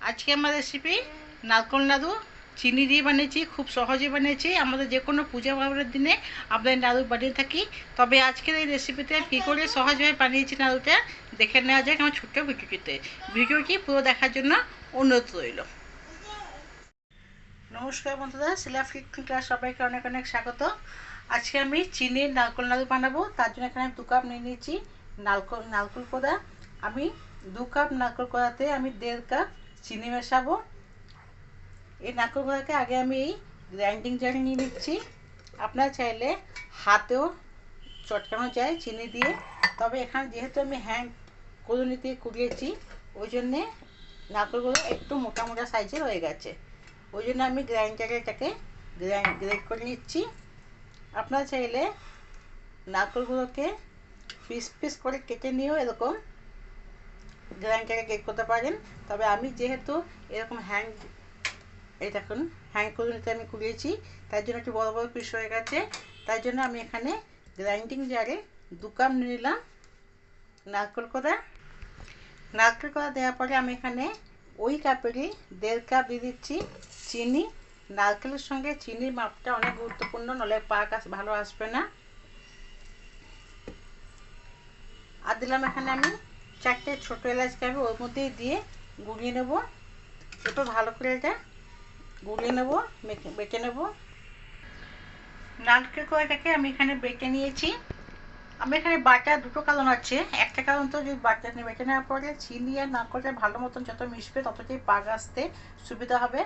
আজকে আমার রেসিপি নারকোল নাড়ু চিনি দিয়ে বানিয়েছি, খুব সহজে বানিয়েছি। আমাদের যে কোনো পূজা পার্বণের দিনে আমরা নাড়ু বানিয়ে থাকি। তবে আজকের এই রেসিপিতে কী করে সহজভাবে বানিয়েছি নাড়ুটা দেখে নেওয়া যাক আমার ছোট্ট ভিডিওটি পুরো দেখার জন্য অনুরোধ রইল। নমস্কার বন্ধুরা, শিলা ফিট ক্লাস সবাইকে অনেক অনেক স্বাগত। আজকে আমি চিনির নারকোল নাড়ু বানাবো। তার জন্য এখানে 2 কাপ নিয়ে নিয়েছি নারকোল কোড়া। আমি 2 কাপ নারকোল কোড়াতে আমি 1.5 কাপ চিনি মেশাবো। এই নারকোল কোড়াকে আগে আমি এই গ্রাইন্ডিং জারে নিয়ে নিচ্ছি। আপনারা চাইলে হাতেও চটকানো যায় চিনি দিয়ে, তবে এখানে যেহেতু আমি হ্যান্ড কুড়ুনি দিয়ে কুড়িয়েছি ওই জন্যে নারকোলগুলো একটু মোটা মোটা সাইজের হয়ে গেছে। ওই জন্য আমি গ্রাইন্ডারে এটাকে গ্রেট করে নিচ্ছি। আপনারা চাইলে নারকোলগুলোকে পিস পিস করে কেটে নিয়েও এরকম গ্রাইন্ডারে গ্রেট করতে পারেন। তবে আমি যেহেতু এরকম এই দেখুন হ্যান্ড কুড়ুনিতে আমি কুড়িয়েছি, তার জন্য একটু বড় বড় পিস হয়ে গেছে। তাই জন্য আমি এখানে গ্রাইন্ডিং জারে 2 কাপ নিয়ে নিলাম নারকোল কোড়া দেওয়ার পরে আমি এখানে ওই কাপেরই 1.5 কাপ দিয়ে দিচ্ছি চিনি। নারকেলের সঙ্গে চিনির মাপটা অনেক গুরুত্বপূর্ণ, নলে পাক ভালো আসবে না। আর দিলাম এখানে আমি 4টে ছোটো এলাচকে আমি ওর মধ্যেই দিয়ে গুঁড়িয়ে নেব। একটু ভালো করে এটা গুঁড়িয়ে নেব, বেটে নেব। নারকেল কোড়াটাকে আমি এখানে বেটে নিয়েছি। আমি এখানে বাটার 2টো কারণ আছে। একটা কারণ তো যদি বাটার বেটে নেওয়ার পরে চিনি আর নারকেলটা ভালো মতন যত মিশবে ততটাই পাক আসতে সুবিধা হবে।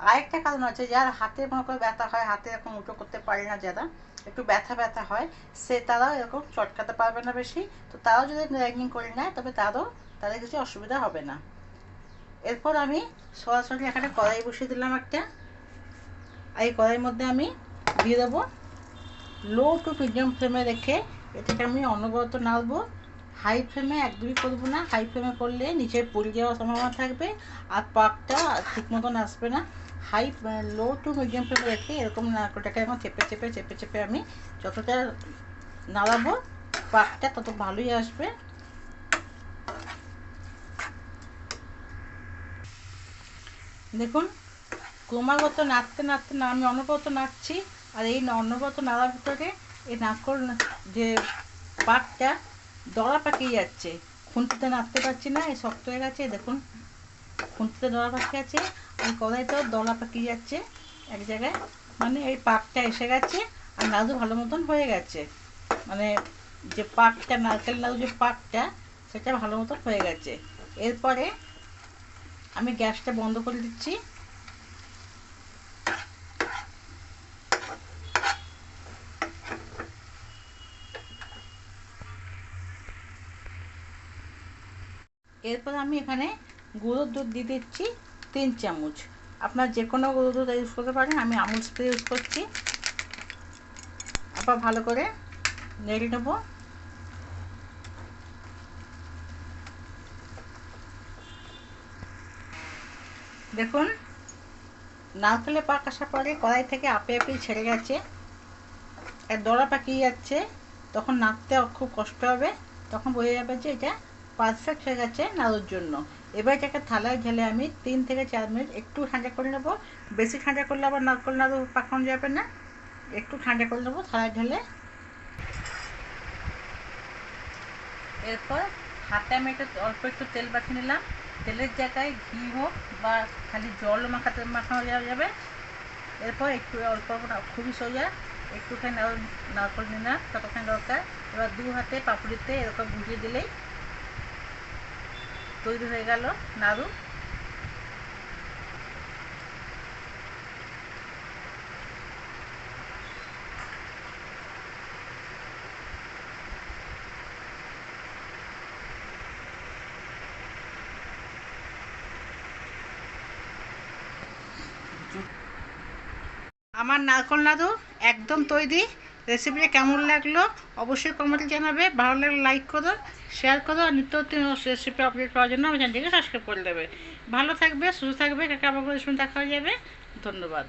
আর একটা কারণ আছে, যার হাতে মনে করে ব্যথা হয়, হাতে এরকম উঁচু করতে পারে না, যারা একটু ব্যথা হয় তারাও এরকম চটকাতে পারবে না বেশি, তো তারাও যদি গ্রাইন্ডিং করে নেয় তবে তাদের কিছু অসুবিধা হবে না। এরপর আমি সরাসরি এখানে কড়াই বসিয়ে দিলাম একটা। আর এই কড়াইয়ের মধ্যে আমি দিয়ে দেবো লো টু মিডিয়াম ফ্লেমে রেখে এটাকে আমি অনবরত নাড়বো। হাই ফ্লেমে একদমই করবো না, হাই ফ্লেমে করলে নিচে পুড়ে যাওয়ার সম্ভাবনা থাকবে আর পাকটা ঠিক মতন আসবে না। লো টু মিডিয়াম ফ্লেমে রেখে এরকম নারকেলটাকে এখন চেপে চেপে আমি যতটা নাড়াবো পাকটা তত ভালোই আসবে। দেখুন ক্রমাগত নাড়তে আমি অনবরত নাড়ছি। আর এই অনবরত নাড়ার ভিতরে এই নারকেল যে পাকটা দড়া পাকিয়ে যাচ্ছে, খুন্তিতে নাড়তে পারছি না, এই শক্ত হয়ে গেছে। দেখুন খুন্তিতে দড়া পাকিয়ে আছে, এই কড়াইতেও দড়া পাকিয়ে যাচ্ছে এক জায়গায়, মানে এই পাকটা এসে গেছে আর নাড়ু ভালো মতন হয়ে গেছে। মানে যে পাকটা নারকেল নাড়ু যে পাকটা সেটা ভালো মতন হয়ে গেছে। এরপরে আমি গ্যাসটা বন্ধ করে দিচ্ছি। এরপর আমি এখানে গুঁড়োর দুধ দিয়ে দিচ্ছি 3 চামচ। আপনার যে কোনো গুঁড়ো দুধ ইউজ করতে পারেন, আমি আমুল স্প্রে ইউজ করছি। আবার ভালো করে নেড়ে নেব। দেখুন নারকেলের পাক আসার পরে কড়াই থেকে আপে ছেড়ে গেছে, আর দড়া পাকিয়ে যাচ্ছে। তখন নাড়তে খুব কষ্ট হবে, তখন বোঝা যাবে যে এটা পারফেক্ট হয়ে গেছে নাড়ুর জন্য। এবার এটাকে থালায় ঢেলে আমি 3 থেকে 4 মিনিট একটু ঠান্ডা করে নেব। বেশি ঠান্ডা করলে আবার নারকেল নাড়ু পাকানো যাবে না, একটু ঠান্ডা করে নেবো থালায় ঢেলে। এরপর হাতে আমি অল্প একটু তেল মাখিয়ে নিলাম। তেলের জায়গায় ঘি হোক বা খালি জল মাখানো যাবে। এরপর একটু অল্প খুবই সোজা একটুখানি নারকেল নিলাম, ততখানি দরকার। এবার 2 হাতে পাপড়িতে এরকম বুঝিয়ে দিলেই তৈরি হয়ে গেল নাড়ু। আমার নারকেল নাড়ু একদম তৈরি। রেসিপিটা কেমন লাগলো অবশ্যই কমেন্টে জানাবে। ভালো লাগলে লাইক করো, শেয়ার করো, আর নিত্য নতুন রেসিপি আপডেট পাওয়ার জন্য আমার চ্যানেলটিকে সাবস্ক্রাইব করে দেবে। ভালো থাকবে, সুস্থ থাকবে, কাকে আবার রেসিপি দেখা হয়ে যাবে। ধন্যবাদ।